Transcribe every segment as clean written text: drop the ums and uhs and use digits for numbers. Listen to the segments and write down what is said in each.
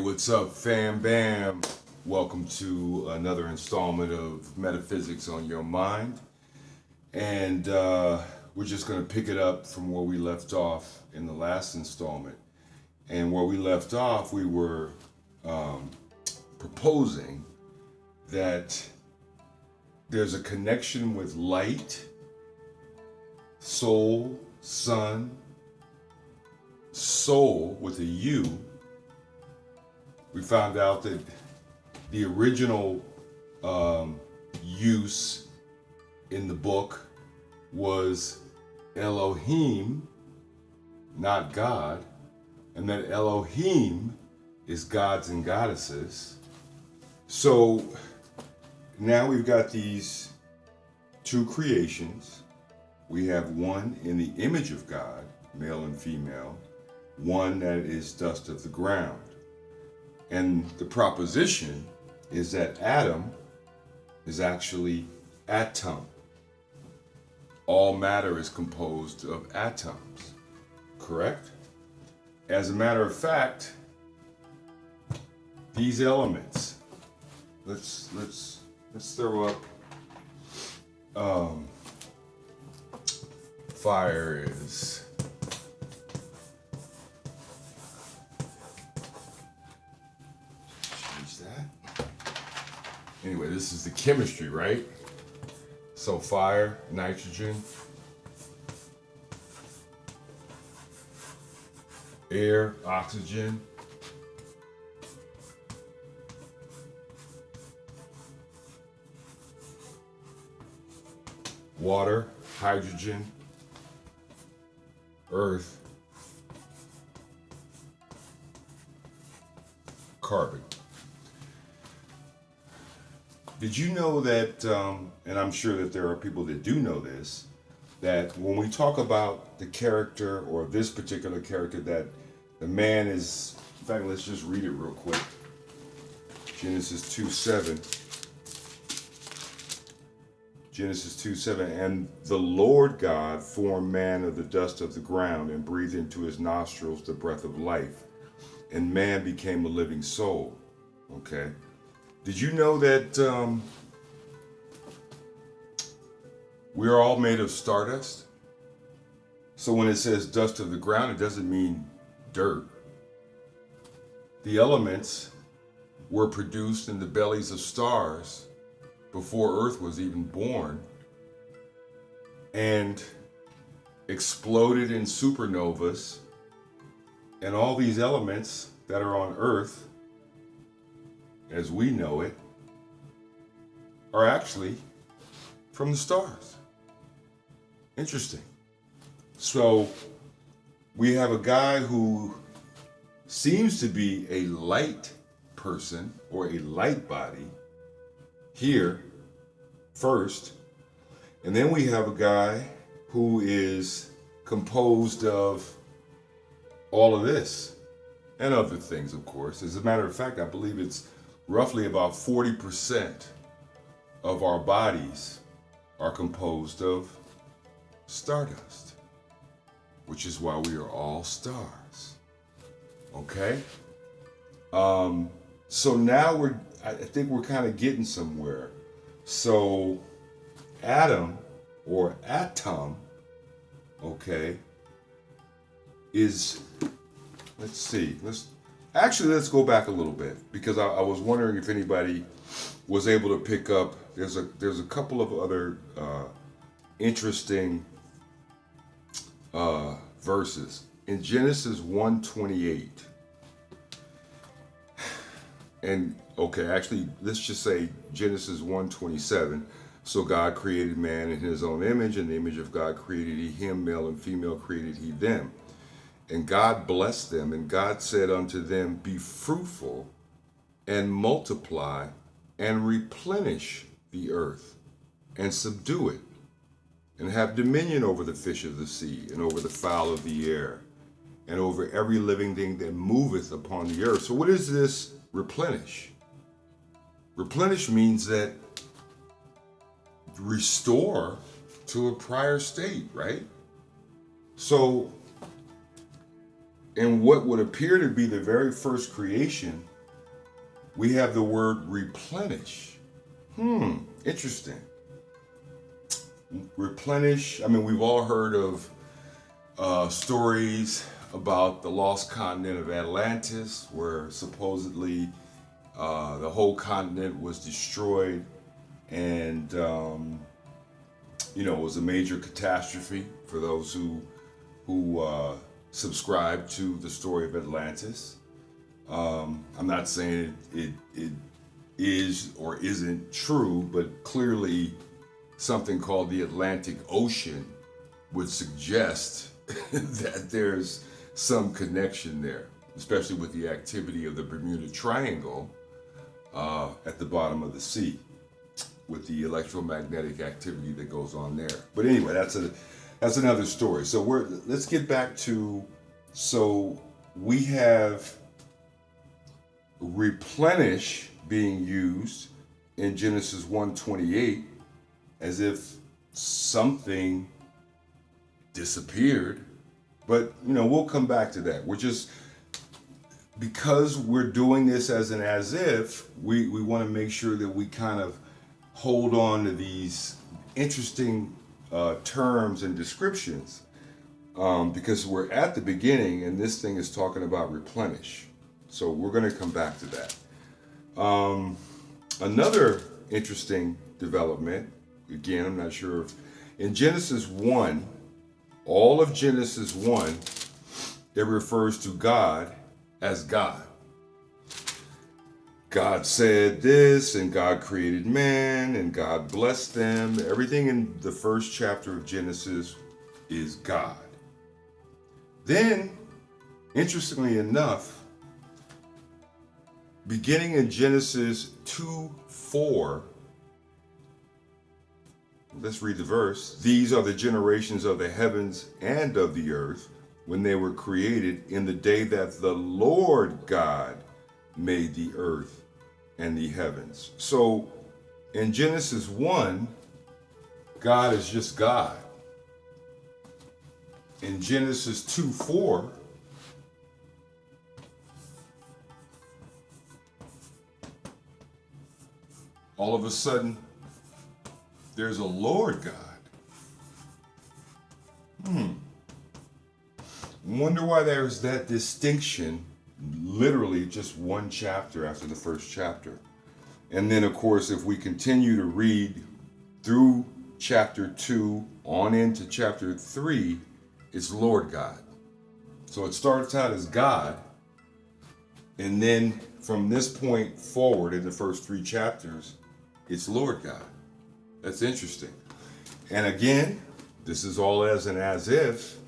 What's up, fam bam? Welcome to another installment of Metaphysics on Your Mind. And we're just going to pick it up from where we left off in the last installment. And where we left off, we were proposing that there's a connection with light, soul, sun, soul with a U. We found out that the original use in the book was Elohim, not God, and that Elohim is gods and goddesses. So now we've got these two creations. We have one in the image of God, male and female, one that is dust of the ground. And the proposition is that Adam is actually atom. All matter is composed of atoms, correct? As a matter of fact, these elements, let's throw up fire is anyway, this is the chemistry, right? So fire, nitrogen, air, oxygen, water, hydrogen, earth, carbon. Did you know that, and I'm sure that there are people that do know this, that when we talk about the character or this particular character, that the man is, in fact, let's just read it real quick. Genesis 2:7. Genesis 2:7, and the Lord God formed man of the dust of the ground and breathed into his nostrils the breath of life, and man became a living soul. Okay. Did you know that we're all made of stardust? So when it says dust of the ground, it doesn't mean dirt. The elements were produced in the bellies of stars before Earth was even born and exploded in supernovas, and all these elements that are on Earth as we know it, are actually from the stars. Interesting. So we have a guy who seems to be a light person or a light body here first, and then we have a guy who is composed of all of this and other things, of course. As a matter of fact, I believe it's roughly about 40% of our bodies are composed of stardust, which is why we are all stars. Okay? So now I think we're kind of getting somewhere. So Adam or atom, okay, is, let's go back a little bit, because I was wondering if anybody was able to pick up. There's a couple of other interesting verses in Genesis 1:28. And okay, actually, let's just say Genesis 1:27. So God created man in his own image, in the image of God created he him, male and female created he them. And God blessed them, and God said unto them, be fruitful and multiply and replenish the earth and subdue it, and have dominion over the fish of the sea and over the fowl of the air and over every living thing that moveth upon the earth. So what is this replenish? Replenish means that restore to a prior state, right? So in what would appear to be the very first creation we have the word replenish. Interesting. Replenish. I mean, we've all heard of stories about the lost continent of Atlantis, where supposedly the whole continent was destroyed, and it was a major catastrophe for those who subscribe to the story of Atlantis. I'm not saying it is or isn't true, but clearly something called the Atlantic Ocean would suggest that there's some connection there, especially with the activity of the Bermuda Triangle at the bottom of the sea, with the electromagnetic activity that goes on there. But anyway, that's another story. So let's get back to, so we have replenish being used in Genesis 1:28 as if something disappeared. But we'll come back to that. Because we're doing this as an as if, we want to make sure that we kind of hold on to these interesting terms and descriptions, because we're at the beginning and this thing is talking about replenish. So we're going to come back to that. Another interesting development, again, I'm not sure if in Genesis 1, all of Genesis 1, it refers to God as God. God said this, and God created man, and God blessed them. Everything in the first chapter of Genesis is God. Then, interestingly enough, beginning in Genesis 2:4, let's read the verse. These are the generations of the heavens and of the earth when they were created in the day that the Lord God made the earth and the heavens. So in Genesis 1, God is just God. In Genesis 2:4, all of a sudden, there's a Lord God. Wonder why there's that distinction, literally just one chapter after the first chapter. And then, of course, if we continue to read through chapter 2 on into chapter 3, it's Lord God. So it starts out as God, and then from this point forward in the first 3 chapters, it's Lord God. That's interesting. And again, this is all as an as if.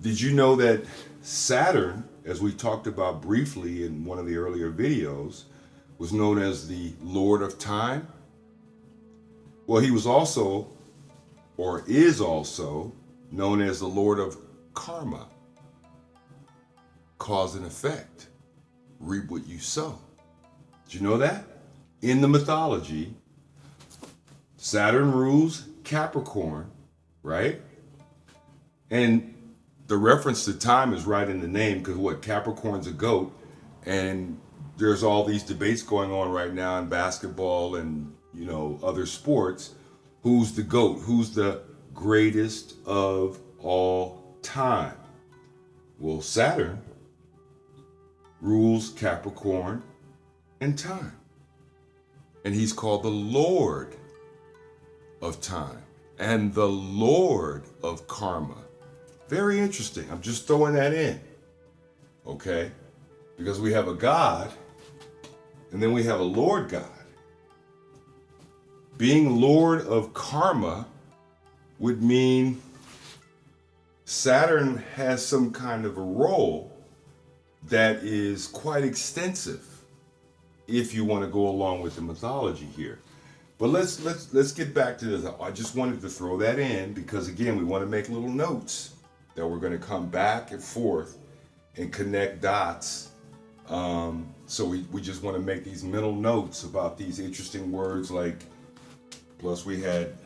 Did you know that Saturn, as we talked about briefly in one of the earlier videos, was known as the Lord of Time? Well, he was also, or is also, known as the Lord of Karma. Cause and effect. Reap what you sow. Did you know that? In the mythology, Saturn rules Capricorn, right? And the reference to time is right in the name, because Capricorn's a goat, and there's all these debates going on right now in basketball and other sports. Who's the goat? Who's the greatest of all time? Well, Saturn rules Capricorn and time, and he's called the Lord of Time and the Lord of Karma. Very interesting. I'm just throwing that in, okay? Because we have a God, and then we have a Lord God. Being Lord of Karma would mean Saturn has some kind of a role that is quite extensive, if you want to go along with the mythology here. But let's get back to this. I just wanted to throw that in because, again, we want to make little notes that we're going to come back and forth and connect dots. So we just want to make these mental notes about these interesting words, like, plus we had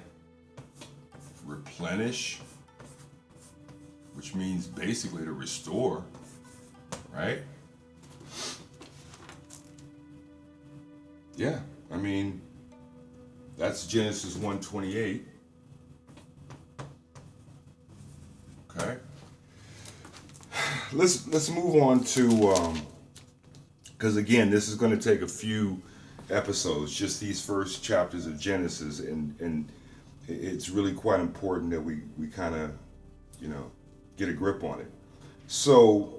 replenish, which means basically to restore, right? Yeah, I mean, that's Genesis 1:28. Okay. Let's move on to because again, this is going to take a few episodes, just these first chapters of Genesis, and it's really quite important that we kind of, get a grip on it. So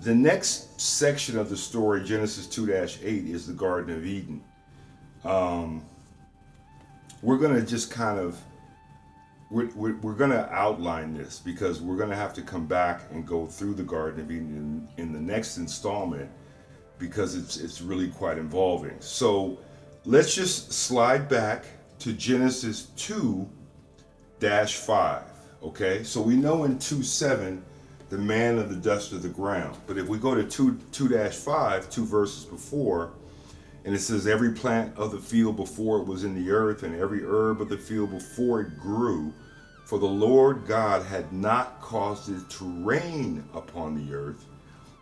the next section of the story, Genesis 2-8, is the Garden of Eden. We're going to just kind of, we're going to outline this because we're going to have to come back and go through the Garden of Eden in the next installment because it's really quite involving. So let's just slide back to Genesis 2-5. Okay, so we know in 2:7 the man of the dust of the ground. But if we go to 2-5, two verses before, and it says, every plant of the field before it was in the earth, and every herb of the field before it grew, for the Lord God had not caused it to rain upon the earth.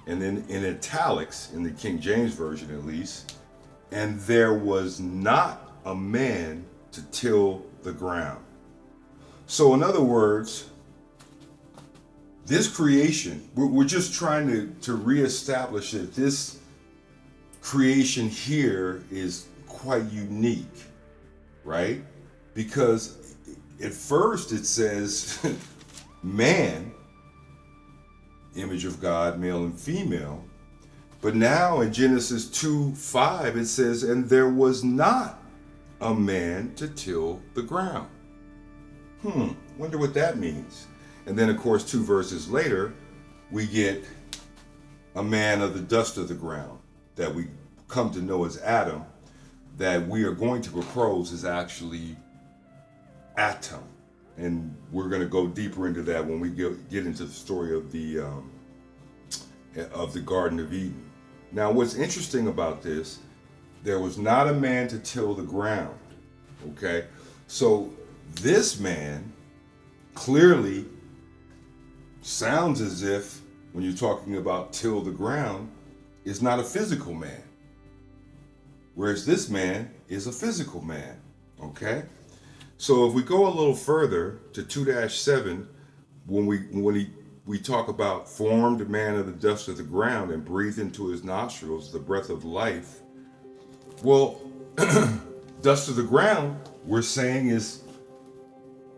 And then in italics, in the King James Version at least, and there was not a man to till the ground. So in other words, this creation, we're just trying to reestablish that this creation here is quite unique, right? Because at first it says man, image of God, male and female. But now in Genesis 2:5 it says, and there was not a man to till the ground. Wonder what that means. And then of course 2 verses later, we get a man of the dust of the ground that we come to know as Adam, that we are going to propose is actually Atom. And we're going to go deeper into that when we get into the story of the Garden of Eden. Now, what's interesting about this, there was not a man to till the ground. Okay, so this man clearly sounds as if, when you're talking about till the ground, is not a physical man, whereas this man is a physical man. Okay, so if we go a little further to 2-7, when we talk about formed man of the dust of the ground and breathed into his nostrils the breath of life. Well, dust of the ground, we're saying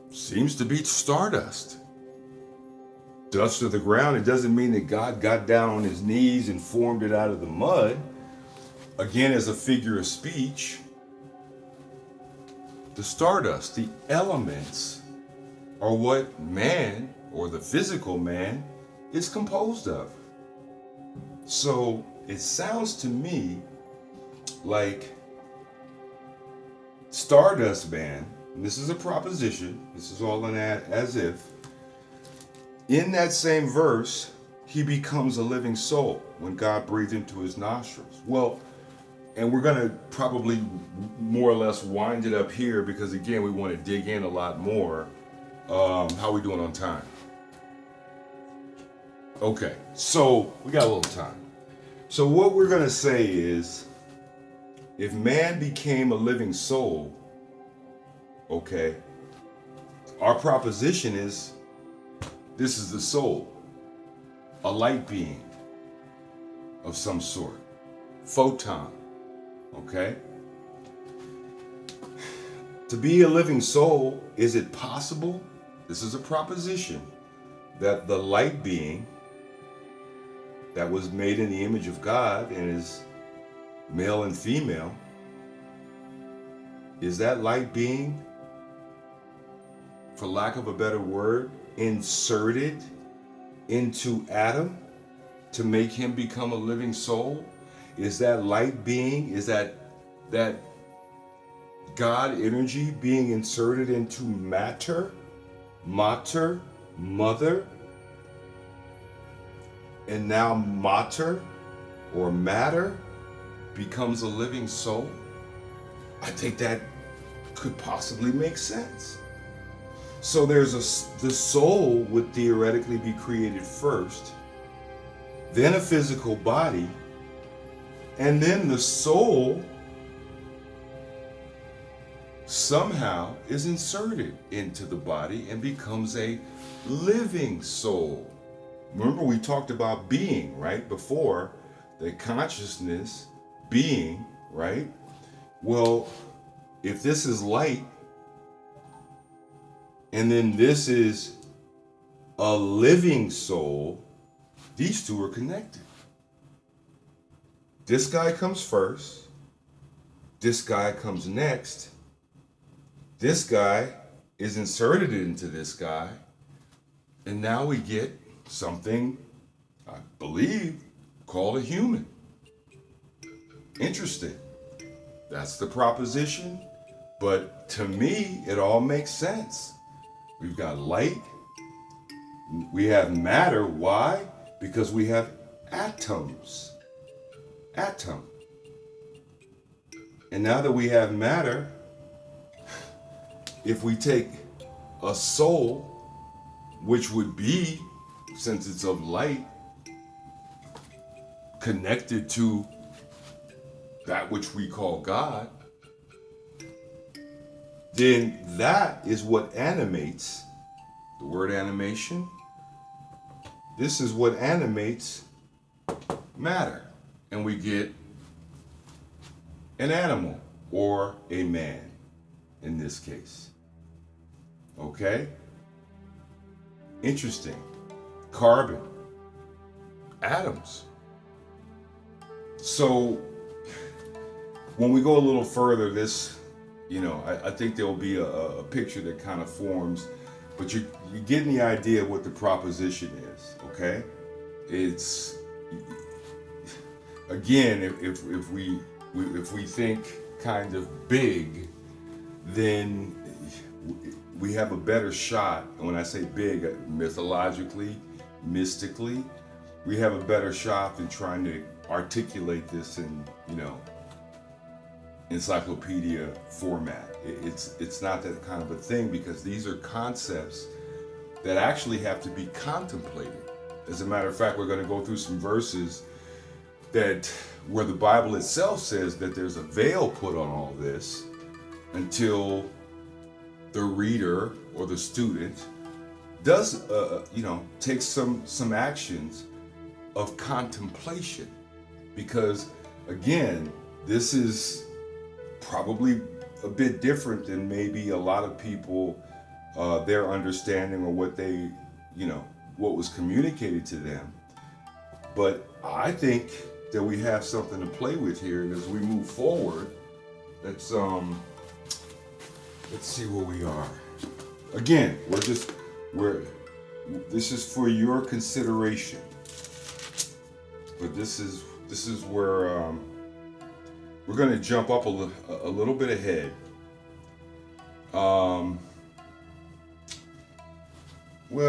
seems to be stardust. Dust of the ground, it doesn't mean that God got down on his knees and formed it out of the mud. Again, as a figure of speech, the stardust, the elements, are what man, or the physical man, is composed of. So it sounds to me like stardust man, and this is a proposition, this is all an as if, in that same verse, he becomes a living soul when God breathed into his nostrils. Well, and we're going to probably more or less wind it up here because, again, we want to dig in a lot more. How are we doing on time? Okay, so we got a little time. So what we're going to say is, if man became a living soul, okay, our proposition is, this is the soul, a light being of some sort, photon, okay? To be a living soul, is it possible? This is a proposition that the light being that was made in the image of God and is male and female, is that light being, for lack of a better word, inserted into Adam to make him become a living soul? Is that light being, is that God energy being inserted into matter, mother, and now matter or matter becomes a living soul? I think that could possibly make sense. So there's the soul would theoretically be created first, then a physical body, and then the soul somehow is inserted into the body and becomes a living soul. Remember, we talked about being, right? Before, the consciousness, being, right? Well, if this is light, and then this is a living soul, these two are connected. This guy comes first. This guy comes next. This guy is inserted into this guy. And now we get something, I believe, called a human. Interesting. That's the proposition. But to me, it all makes sense. We've got light. We have matter. Why? Because we have atoms. Atom. And now that we have matter, if we take a soul, which would be, since it's of light, connected to that which we call God, then that is what animates, the word animation, this is what animates matter. And we get an animal or a man in this case. Okay? Interesting. Carbon, atoms. So when we go a little further, this, I think there'll be a picture that kind of forms, but you're getting the idea of what the proposition is, okay? It's, again, if we think kind of big, then we have a better shot. And when I say big, mythologically, mystically, we have a better shot than trying to articulate this in, encyclopedia format. It's not that kind of a thing, because these are concepts that actually have to be contemplated. As a matter of fact, we're going to go through some verses that where the Bible itself says that there's a veil put on all this until the reader or the student does, take some actions of contemplation. Because again, this is probably a bit different than maybe a lot of people, their understanding or what they, what was communicated to them. But I think that we have something to play with here, and as we move forward, let's see where we are. Again, this is for your consideration. But this is where we're going to jump up a little bit ahead. Well,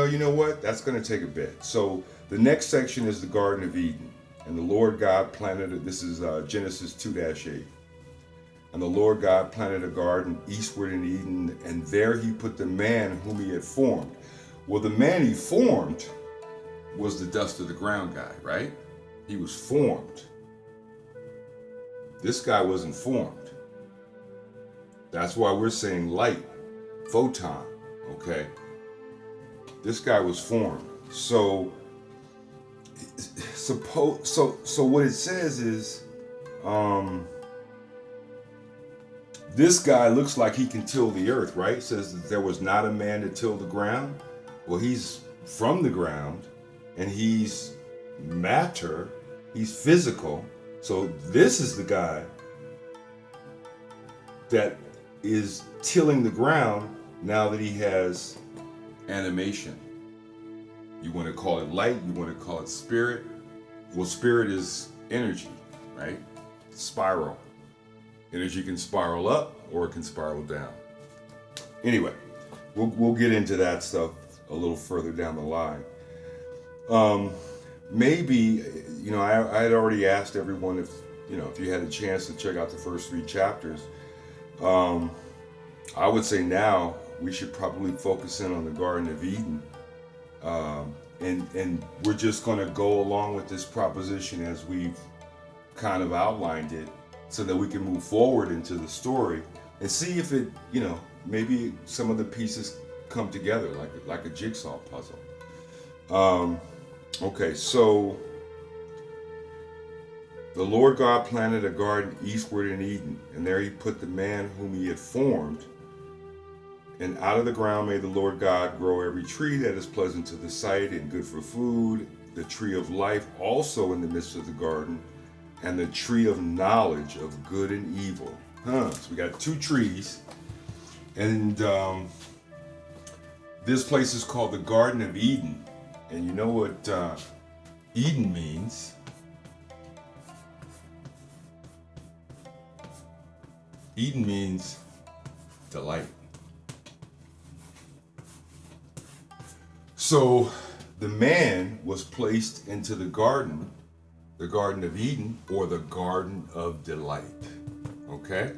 you know what? That's going to take a bit. So the next section is the Garden of Eden. And the Lord God planted it. This is Genesis 2-8. And the Lord God planted a garden eastward in Eden, and there he put the man whom he had formed. Well, the man he formed was the dust of the ground guy, right? He was formed. This guy wasn't formed. That's why we're saying light, photon, okay? This guy was formed. So what it says is, this guy looks like he can till the earth, right? It says that there was not a man to till the ground. Well, he's from the ground, and he's matter, he's physical. So this is the guy that is tilling the ground now that he has animation. You want to call it light, you want to call it spirit. Well, spirit is energy, right? Spiral. Energy can spiral up or it can spiral down. Anyway, we'll get into that stuff a little further down the line. Maybe, I had already asked everyone if you had a chance to check out the first 3 chapters. I would say now we should probably focus in on the Garden of Eden. And we're just going to go along with this proposition as we've kind of outlined it, so that we can move forward into the story. and see if it, maybe some of the pieces come together like a jigsaw puzzle. Okay, so the Lord God planted a garden eastward in Eden, and there he put the man whom he had formed. And out of the ground made the Lord God grow every tree that is pleasant to the sight and good for food, the tree of life also in the midst of the garden, and the tree of knowledge of good and evil. So we got two trees, and this place is called the Garden of Eden. And you know what Eden means? Eden means delight. So the man was placed into the Garden of Eden, or the Garden of Delight. Okay?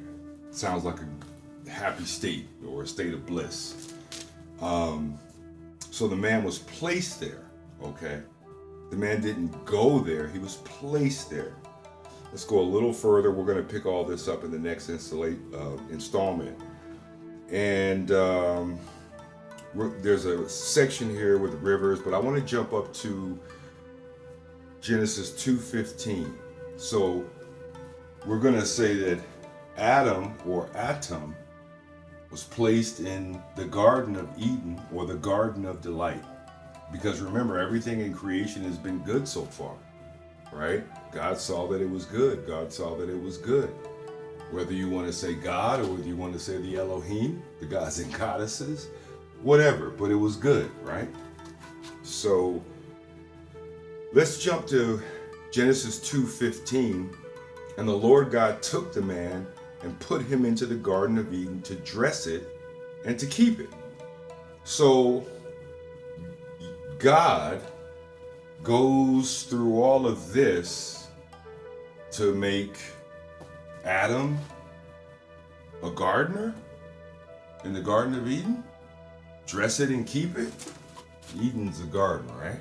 Sounds like a happy state or a state of bliss. So the man was placed there. Okay? The man didn't go there, he was placed there. Let's go a little further. We're going to pick all this up in the next installment. And there's a section here with rivers, but I want to jump up to Genesis 2:15. So we're going to say that Adam, or Atom, was placed in the Garden of Eden, or the Garden of Delight. Because remember, everything in creation has been good so far, right? God saw that it was good. God saw that it was good. Whether you want to say God, or whether you want to say the Elohim, the gods and goddesses, whatever, but it was good, right? So let's jump to Genesis 2:15. And the Lord God took the man and put him into the Garden of Eden to dress it and to keep it. So God goes through all of this to make Adam a gardener in the Garden of Eden? Dress it and keep it? Eden's a garden, right?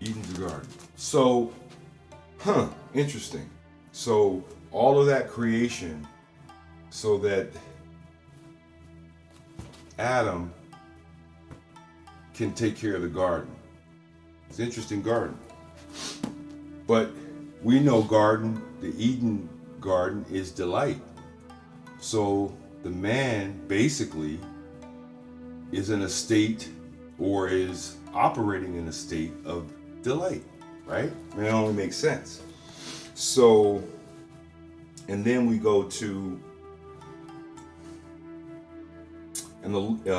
Eden's a garden. So, interesting. So, all of that creation so that Adam can take care of the garden. It's an interesting garden. But we know the Eden garden is delight. So the man basically is in a state, or is operating in a state of delight, right? I mean, it only makes sense. So, and then we go to, and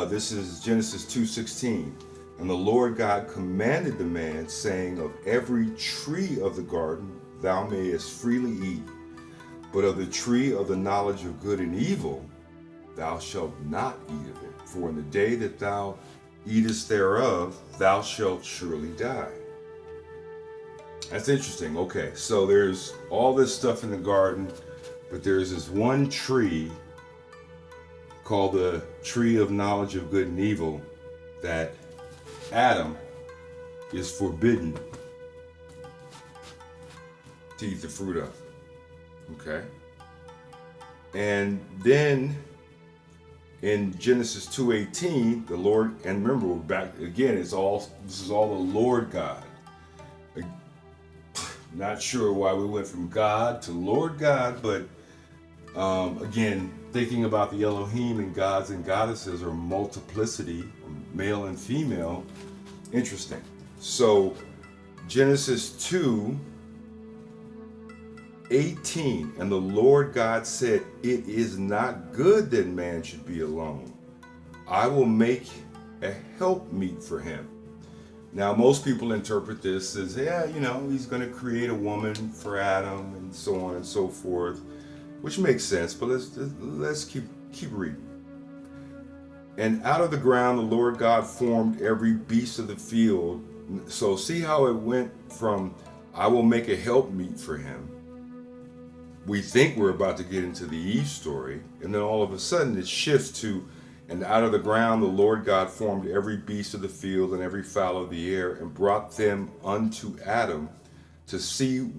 this is Genesis 2:16. And the Lord God commanded the man, saying, of every tree of the garden thou mayest freely eat, but of the tree of the knowledge of good and evil thou shalt not eat of it. For in the day that thou eatest thereof, thou shalt surely die. That's interesting. Okay, so there's all this stuff in the garden, but there's this one tree called the tree of knowledge of good and evil that Adam is forbidden to eat the fruit of. Okay? And then in Genesis 2:18, the Lord, and remember, we're back again, this is all the Lord God. Not sure why we went from God to Lord God, but again, thinking about the Elohim and gods and goddesses, or multiplicity, male and female, interesting. So Genesis 2:18, and the Lord God said, it is not good that man should be alone. I will make a helpmeet for him. Now, most people interpret this as, he's going to create a woman for Adam, and so on and so forth, which makes sense. But let's keep reading. And out of the ground the Lord God formed every beast of the field. So see how it went from, I will make a helpmeet for him. We think we're about to get into the Eve story, and then all of a sudden it shifts to, and out of the ground the Lord God formed every beast of the field and every fowl of the air, and brought them unto Adam to see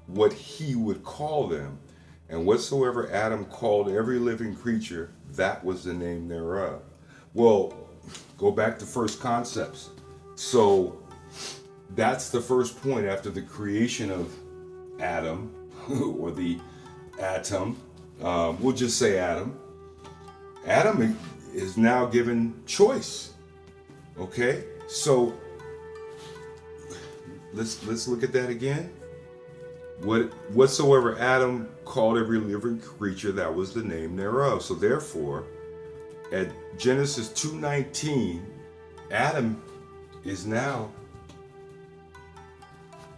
what he would call them. And whatsoever Adam called every living creature, that was the name thereof. Well, go back to first concepts. So that's the first point after the creation of Adam, or the atom. We'll just say Adam. Adam is now given choice. Okay, so let's look at that again. Whatsoever Adam called every living creature, that was the name thereof. So therefore, at Genesis 2:19, Adam is now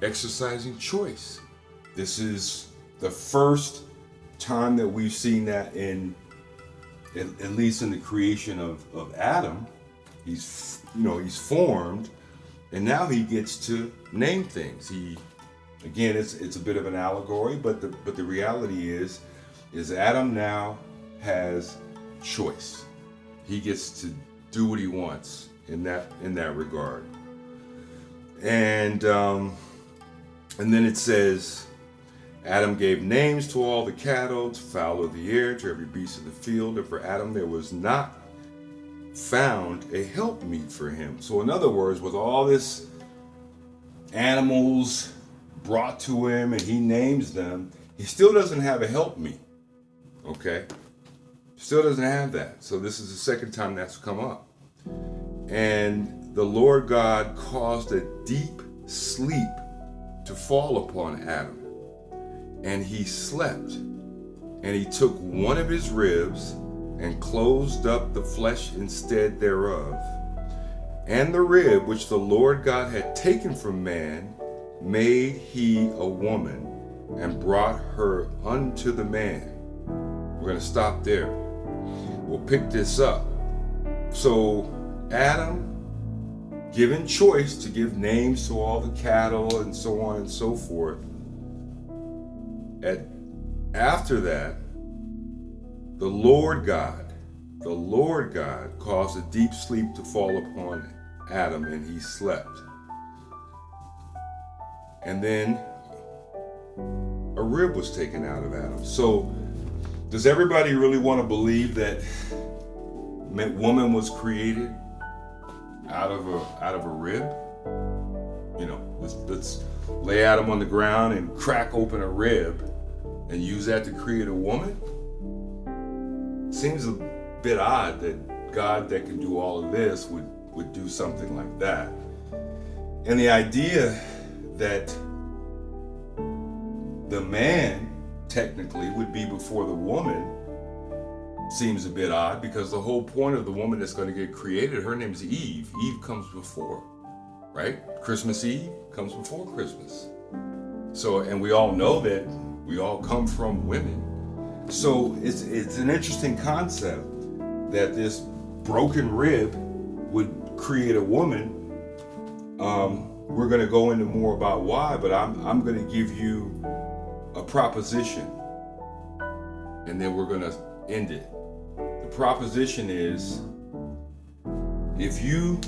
exercising choice. This is the first time that we've seen that at least in the creation of Adam. He's formed, and now he gets to name things. Again, it's a bit of an allegory, but the reality is Adam now has choice. He gets to do what he wants in that regard. And then it says, Adam gave names to all the cattle, to fowl of the air, to every beast of the field, and for Adam there was not found a helpmeet for him. So in other words, with all this animals brought to him and he names them, he still doesn't have a helpmeet. Okay? Still doesn't have that. So this is the second time that's come up. And the Lord God caused a deep sleep to fall upon Adam. And he slept. And he took one of his ribs and closed up the flesh instead thereof. And the rib which the Lord God had taken from man made he a woman and brought her unto the man. We're going to stop there. We'll pick this up. So Adam, given choice to give names to all the cattle and so on and so forth, after that, the Lord God caused a deep sleep to fall upon Adam, and he slept. And then a rib was taken out of Adam. So does everybody really want to believe that woman was created out of a rib? Let's lay Adam on the ground and crack open a rib and use that to create a woman? Seems a bit odd that God that can do all of this would do something like that. And the idea that the man technically would be before the woman seems a bit odd, because the whole point of the woman that's going to get created, her name's Eve. Eve comes before, right? Christmas Eve comes before Christmas. So, and we all know that we all come from women. So it's an interesting concept that this broken rib would create a woman. We're going to go into more about why, but I'm going to give you a proposition, and then we're going to end it. The proposition is, if you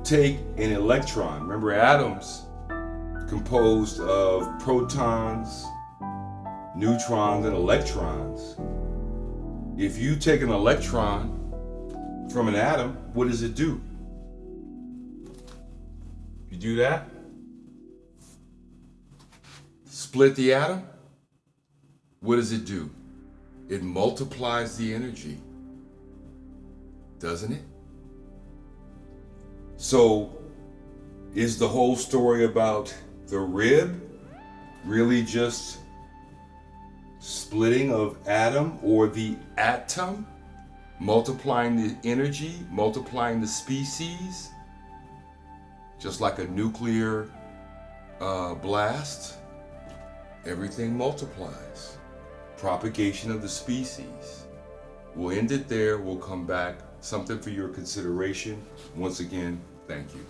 take an electron, remember atoms composed of protons, neutrons, and electrons. If you take an electron from an atom, what does it do? You do that? Split the atom? What does it do? It multiplies the energy, doesn't it? So, is the whole story about the rib really just splitting of atom, or the atom multiplying the energy, multiplying the species, just like a nuclear blast? Everything multiplies. Propagation of the species. We'll end it there. We'll come back. Something for your consideration. Once again, thank you.